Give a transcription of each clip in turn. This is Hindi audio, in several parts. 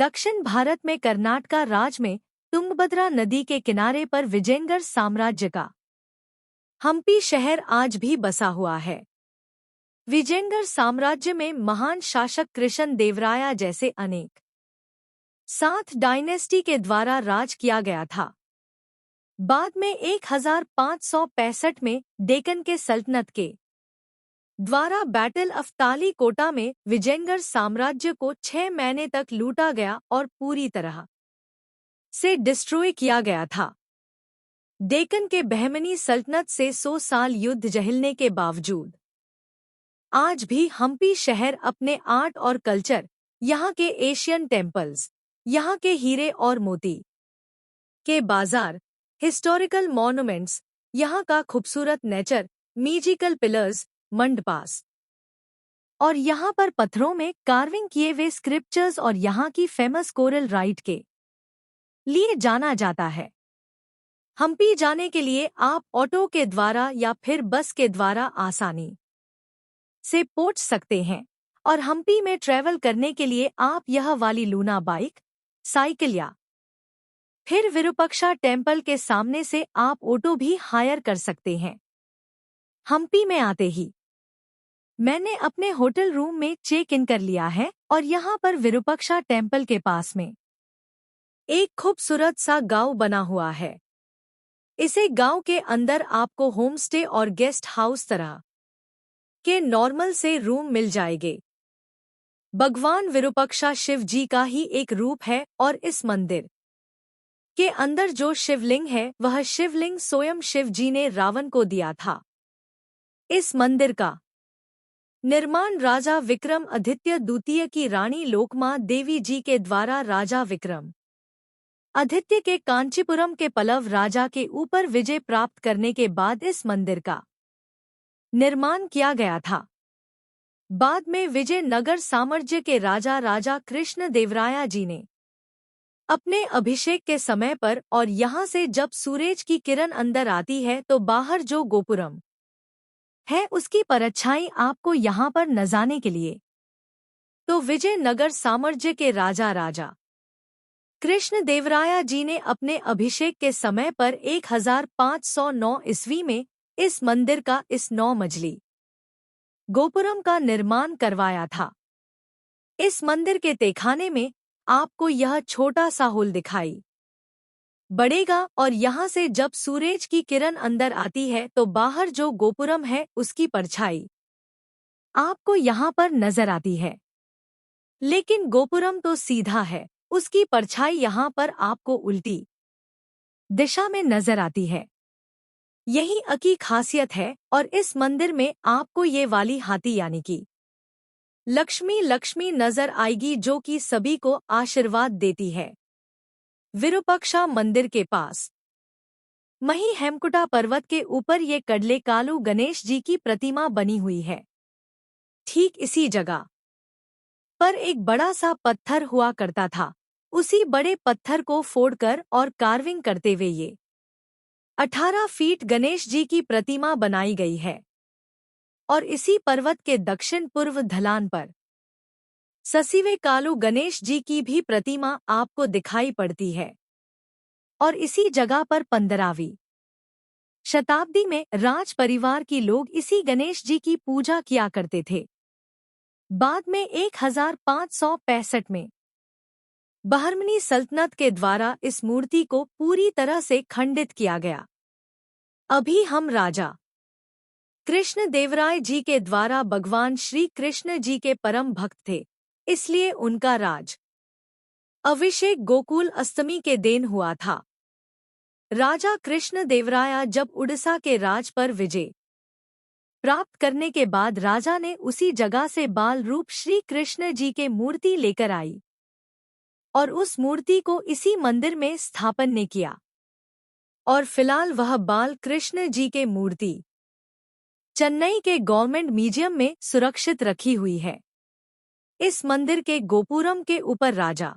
दक्षिण भारत में कर्नाटका राज्य में तुंगभद्रा नदी के किनारे पर विजयनगर साम्राज्य का हम्पी शहर आज भी बसा हुआ है। विजयनगर साम्राज्य में महान शासक कृष्ण देवराया जैसे अनेक सात डायनेस्टी के द्वारा राज किया गया था। बाद में 1565 में डेक्कन के सल्तनत के द्वारा बैटल ऑफ तालीकोटा में विजयनगर साम्राज्य को 6 महीने तक लूटा गया और पूरी तरह से डिस्ट्रॉय किया गया था। डेक्कन के बहमनी सल्तनत से 100 साल युद्ध झेलने के बावजूद आज भी हम्पी शहर अपने आर्ट और कल्चर, यहाँ के एशियन टेम्पल्स, यहाँ के हीरे और मोती के बाजार, हिस्टोरिकल मॉन्यूमेंट्स, यहाँ का खूबसूरत नेचर, म्यूजिकल पिलर्स, मंडपास और यहाँ पर पत्थरों में कार्विंग किए हुए स्क्रिप्चर्स और यहाँ की फेमस कोरल राइट के लिए जाना जाता है। हम्पी जाने के लिए आप ऑटो के द्वारा या फिर बस के द्वारा आसानी से पहुंच सकते हैं और हम्पी में ट्रैवल करने के लिए आप यह वाली लूना बाइक, साइकिल या फिर विरूपाक्षा टेम्पल के सामने से आप ऑटो भी हायर कर सकते हैं। हम्पी में आते ही मैंने अपने होटल रूम में चेक इन कर लिया है और यहाँ पर विरूपाक्षा टेम्पल के पास में एक खूबसूरत सा गांव बना हुआ है। इसे गांव के अंदर आपको होम स्टे और गेस्ट हाउस तरह के नॉर्मल से रूम मिल जाएंगे। भगवान विरूपाक्षा शिव जी का ही एक रूप है और इस मंदिर के अंदर जो शिवलिंग है वह शिवलिंग स्वयं शिव जी ने रावण को दिया था। इस मंदिर का निर्माण राजा विक्रम आदित्य द्वितीय की रानी लोकमा देवी जी के द्वारा राजा विक्रम आदित्य के कांचीपुरम के पल्लव राजा के ऊपर विजय प्राप्त करने के बाद इस मंदिर का निर्माण किया गया था। बाद में विजयनगर साम्राज्य के राजा कृष्ण देवराया जी ने अपने अभिषेक के समय पर और यहाँ से जब सूरज की किरण अंदर आती है तो बाहर जो गोपुरम है उसकी परछाई आपको यहाँ पर नजाने के लिए तो विजयनगर साम्राज्य के राजा कृष्ण देवराया जी ने अपने अभिषेक के समय पर 1509 ईस्वी में इस मंदिर का इस 9 मंजिली गोपुरम का निर्माण करवाया था। इस मंदिर के तहखाने में आपको यह छोटा सा होल दिखाई बढ़ेगा और यहाँ से जब सूरज की किरण अंदर आती है तो बाहर जो गोपुरम है उसकी परछाई आपको यहाँ पर नजर आती है। लेकिन गोपुरम तो सीधा है, उसकी परछाई यहाँ पर आपको उल्टी दिशा में नजर आती है। यही अकी खासियत है और इस मंदिर में आपको ये वाली हाथी यानी कि लक्ष्मी नजर आएगी जो कि सभी को आशीर्वाद देती है। विरूपाक्षा मंदिर के पास मही हेमकुटा पर्वत के ऊपर ये कडले कालू गणेश जी की प्रतिमा बनी हुई है। ठीक इसी जगह पर एक बड़ा सा पत्थर हुआ करता था। उसी बड़े पत्थर को फोड़कर और कार्विंग करते हुए ये 18 फीट गणेश जी की प्रतिमा बनाई गई है और इसी पर्वत के दक्षिण पूर्व ढलान पर ससीवे कालू गणेश जी की भी प्रतिमा आपको दिखाई पड़ती है। और इसी जगह पर 15वीं शताब्दी में राज परिवार की लोग इसी गणेश जी की पूजा किया करते थे। बाद में 1565 में बहमनी सल्तनत के द्वारा इस मूर्ति को पूरी तरह से खंडित किया गया। अभी हम राजा कृष्ण देवराय जी के द्वारा भगवान श्री कृष्ण जी के परम भक्त थे, इसलिए उनका राज अभिषेक गोकुल अष्टमी के दिन हुआ था। राजा कृष्ण देवराया जब उड़ीसा के राज पर विजय प्राप्त करने के बाद राजा ने उसी जगह से बाल रूप श्री कृष्ण जी के मूर्ति लेकर आई और उस मूर्ति को इसी मंदिर में स्थापन ने किया और फिलहाल वह बाल कृष्ण जी के मूर्ति चेन्नई के गवर्नमेंट म्यूजियम में सुरक्षित रखी हुई है। इस मंदिर के गोपुरम के ऊपर राजा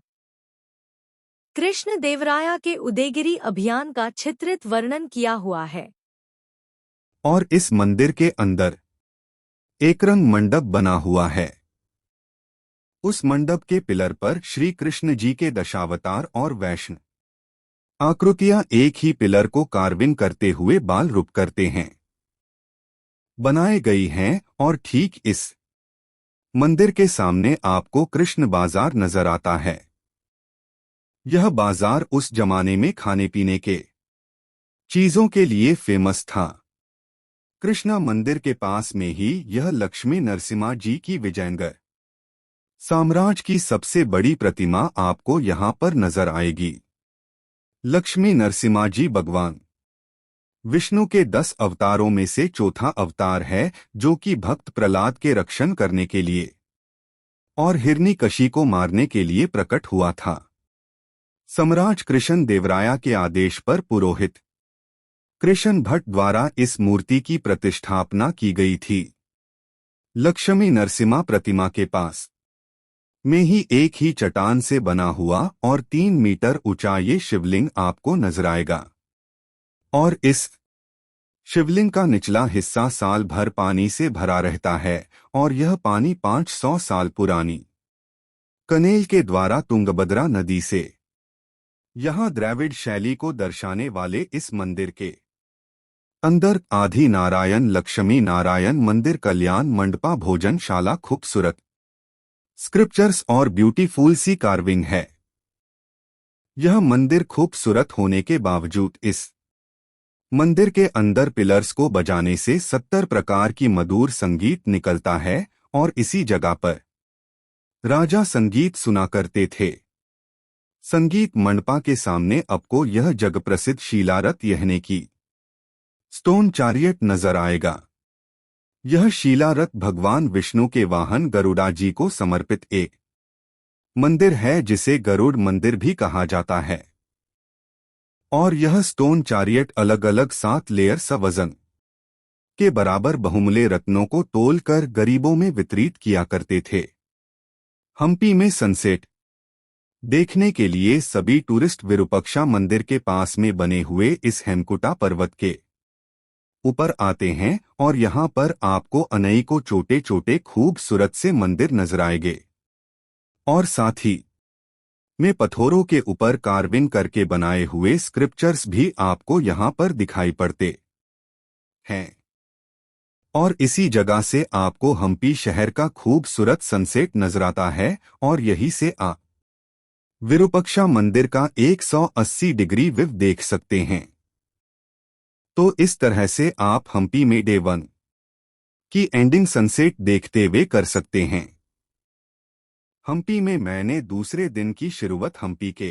कृष्ण देवराया के उदयगिरी अभियान का चित्रित वर्णन किया हुआ है। और इस मंदिर के अंदर एक रंग मंडप बना हुआ है। उस मंडप के पिलर पर श्री कृष्ण जी के दशावतार और वैष्णव आकृतियां एक ही पिलर को कार्विंग करते हुए बाल रूप करते हैं बनाए गई हैं और ठीक इस मंदिर के सामने आपको कृष्ण बाजार नजर आता है। यह बाजार उस जमाने में खाने पीने के चीजों के लिए फेमस था। कृष्णा मंदिर के पास में ही यह लक्ष्मी नरसिम्हा जी की विजयनगर साम्राज्य की सबसे बड़ी प्रतिमा आपको यहां पर नजर आएगी। लक्ष्मी नरसिम्हा जी भगवान विष्णु के 10 अवतारों में से चौथा अवतार है, जो कि भक्त प्रहलाद के रक्षण करने के लिए और हिरण्यकशी को मारने के लिए प्रकट हुआ था। सम्राट कृष्ण देवराया के आदेश पर पुरोहित कृष्ण भट्ट द्वारा इस मूर्ति की प्रतिष्ठापना की गई थी। लक्ष्मी नरसिम्हा प्रतिमा के पास में ही एक ही चट्टान से बना हुआ और 3 मीटर ऊंचा ये शिवलिंग आपको नजर आएगा और इस शिवलिंग का निचला हिस्सा साल भर पानी से भरा रहता है और यह पानी 500 साल पुरानी कनेल के द्वारा तुंगभद्रा नदी से यहाँ द्रविड़ शैली को दर्शाने वाले इस मंदिर के अंदर आदि नारायण लक्ष्मी नारायण मंदिर कल्याण मंडपा भोजनशाला खूबसूरत स्क्रिप्चर्स और ब्यूटीफुल सी कार्विंग है। यह मंदिर खूबसूरत होने के बावजूद इस मंदिर के अंदर पिलर्स को बजाने से 70 प्रकार की मधुर संगीत निकलता है और इसी जगह पर राजा संगीत सुना करते थे। संगीत मंडपा के सामने आपको यह जग प्रसिद्ध शीलारथ यहने की स्टोन चैरियट नजर आएगा। यह शीलारथ भगवान विष्णु के वाहन गरुड़ा जी को समर्पित एक मंदिर है, जिसे गरुड़ मंदिर भी कहा जाता है और यह स्टोन चैरियट अलग अलग 7 लेयर सा वजन के बराबर बहुमूल्य रत्नों को तोलकर गरीबों में वितरित किया करते थे। हम्पी में सनसेट देखने के लिए सभी टूरिस्ट विरूपाक्षा मंदिर के पास में बने हुए इस हेमकुटा पर्वत के ऊपर आते हैं और यहाँ पर आपको अनेकों छोटे छोटे खूबसूरत से मंदिर नजर आएंगे और साथ ही में पत्थरों के ऊपर कार्विंग करके बनाए हुए स्क्रिप्चर्स भी आपको यहाँ पर दिखाई पड़ते हैं और इसी जगह से आपको हम्पी शहर का खूबसूरत सनसेट नजर आता है और यहीं से आप विरूपाक्षा मंदिर का 180 डिग्री व्यू देख सकते हैं। तो इस तरह से आप हम्पी में डे 1 की एंडिंग सनसेट देखते हुए कर सकते हैं। हम्पी में मैंने दूसरे दिन की शुरुआत हम्पी के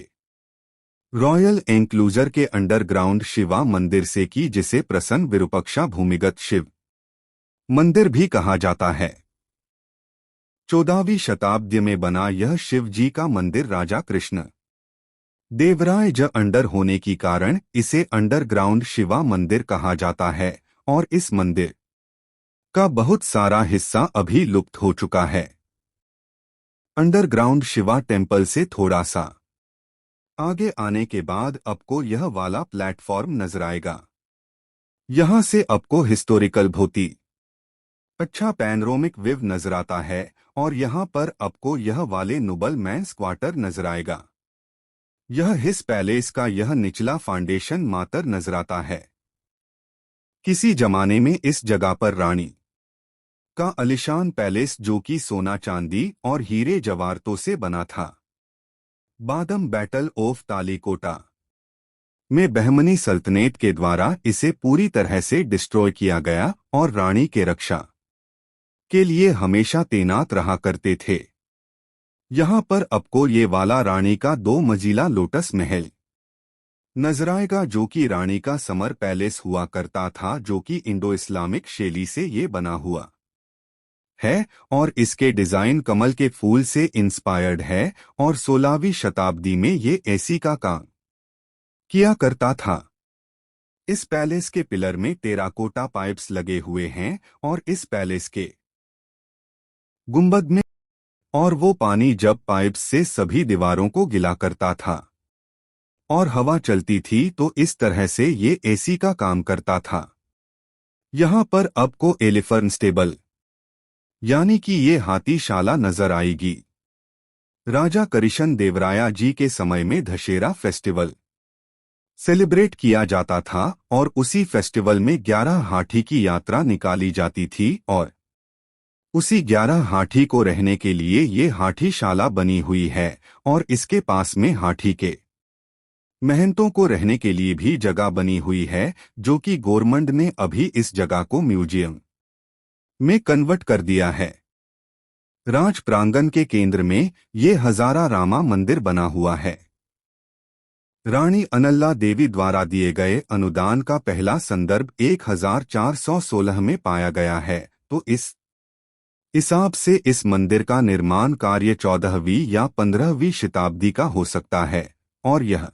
रॉयल एंक्लूजर के अंडरग्राउंड शिवा मंदिर से की, जिसे प्रसन्न विरूपाक्षा भूमिगत शिव मंदिर भी कहा जाता है। 14वीं शताब्दी में बना यह शिव जी का मंदिर राजा कृष्ण देवराय ज अंडर होने के कारण इसे अंडरग्राउंड शिवा मंदिर कहा जाता है और इस मंदिर का बहुत सारा हिस्सा अभी लुप्त हो चुका है। अंडरग्राउंड शिवा टेम्पल से थोड़ा सा आगे आने के बाद आपको यह वाला प्लेटफॉर्म नजर आएगा। यहां से आपको हिस्टोरिकल भौती अच्छा पैनोरामिक व्यू नजर आता है और यहां पर आपको यह वाले नोबल मैंस क्वार्टर नजर आएगा। यह हिस पैलेस का यह निचला फाउंडेशन मात्र नजर आता है। किसी जमाने में इस जगह पर रानी का आलीशान पैलेस, जो कि सोना चांदी और हीरे जवाहरातों से बना था, बादम बैटल ऑफ तालीकोटा में बहमनी सल्तनत के द्वारा इसे पूरी तरह से डिस्ट्रॉय किया गया और रानी के रक्षा के लिए हमेशा तैनात रहा करते थे। यहाँ पर आपको ये वाला रानी का 2 मंजिला लोटस महल नजर आएगा, जो कि रानी का समर पैलेस हुआ करता था, जो कि इंडो इस्लामिक शैली से ये बना हुआ है और इसके डिजाइन कमल के फूल से इंस्पायर्ड है और 16वीं शताब्दी में ये एसी का काम किया करता था। इस पैलेस के पिलर में टेराकोटा पाइप्स लगे हुए हैं और इस पैलेस के गुंबद में और वो पानी जब पाइप्स से सभी दीवारों को गिला करता था और हवा चलती थी तो इस तरह से ये एसी का काम करता था। यहाँ पर आपको एलिफेंट स्टेबल यानी कि ये हाथीशाला नजर आएगी। राजा कृष्ण देवराया जी के समय में दशहरा फेस्टिवल सेलिब्रेट किया जाता था और उसी फेस्टिवल में 11 हाथी की यात्रा निकाली जाती थी और उसी 11 हाथी को रहने के लिए ये हाथीशाला बनी हुई है और इसके पास में हाथी के महंतों को रहने के लिए भी जगह बनी हुई है, जो कि गवर्नमेंट ने अभी इस जगह को म्यूजियम में कन्वर्ट कर दिया है। राज प्रांगण के केंद्र में ये हजारा रामा मंदिर बना हुआ है। रानी अनल्ला देवी द्वारा दिए गए अनुदान का पहला संदर्भ 1416 में पाया गया है, तो इस हिसाब से इस मंदिर का निर्माण कार्य 14वीं या 15वीं शताब्दी का हो सकता है और यह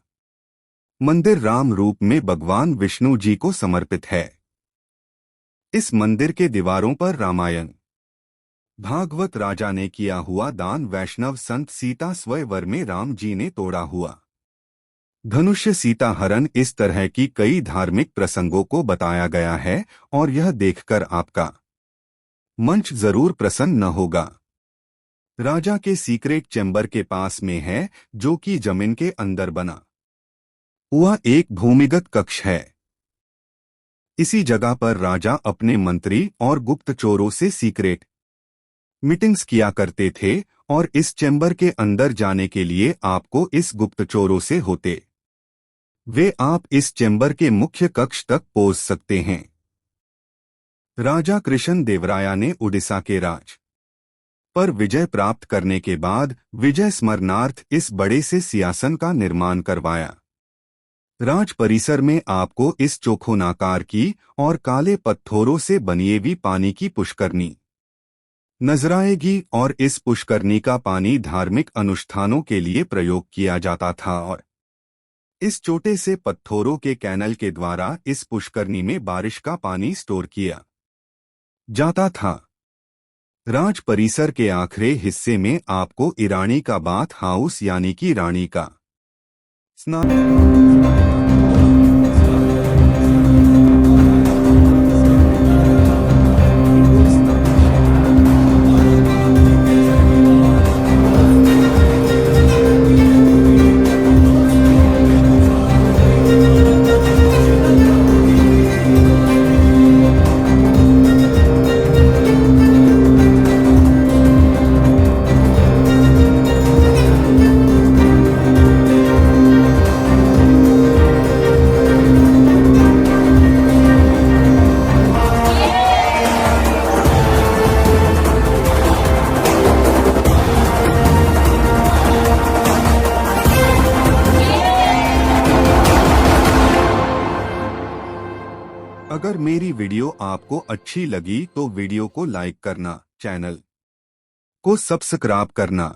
मंदिर राम रूप में भगवान विष्णु जी को समर्पित है। इस मंदिर के दीवारों पर रामायण भागवत राजा ने किया हुआ दान, वैष्णव संत सीता स्वयंवर में राम जी ने तोड़ा हुआ धनुष्य सीता हरण, इस तरह की कई धार्मिक प्रसंगों को बताया गया है और यह देखकर आपका मंच जरूर प्रसन्न न होगा। राजा के सीक्रेट चैम्बर के पास में है, जो कि जमीन के अंदर बना हुआ एक भूमिगत कक्ष है। इसी जगह पर राजा अपने मंत्री और गुप्तचरों से सीक्रेट मीटिंग्स किया करते थे और इस चैम्बर के अंदर जाने के लिए आपको इस गुप्तचरों से होते वे आप इस चैम्बर के मुख्य कक्ष तक पहुंच सकते हैं। राजा कृष्ण देवराया ने उड़ीसा के राज पर विजय प्राप्त करने के बाद विजय स्मरणार्थ इस बड़े से सिंहासन का निर्माण करवाया। राज परिसर में आपको इस चौकोनाकार की और काले पत्थरों से बनी हुई पानी की पुष्करनी नजर आएगी और इस पुष्करनी का पानी धार्मिक अनुष्ठानों के लिए प्रयोग किया जाता था और इस छोटे से पत्थरों के कैनल के द्वारा इस पुष्करनी में बारिश का पानी स्टोर किया जाता था। राज परिसर के आखिरी हिस्से में आपको ईरानी का बाथ हाउस यानी कि रानी का स्नान अगर मेरी वीडियो आपको अच्छी लगी तो वीडियो को लाइक करना, चैनल को सब्सक्राइब करना।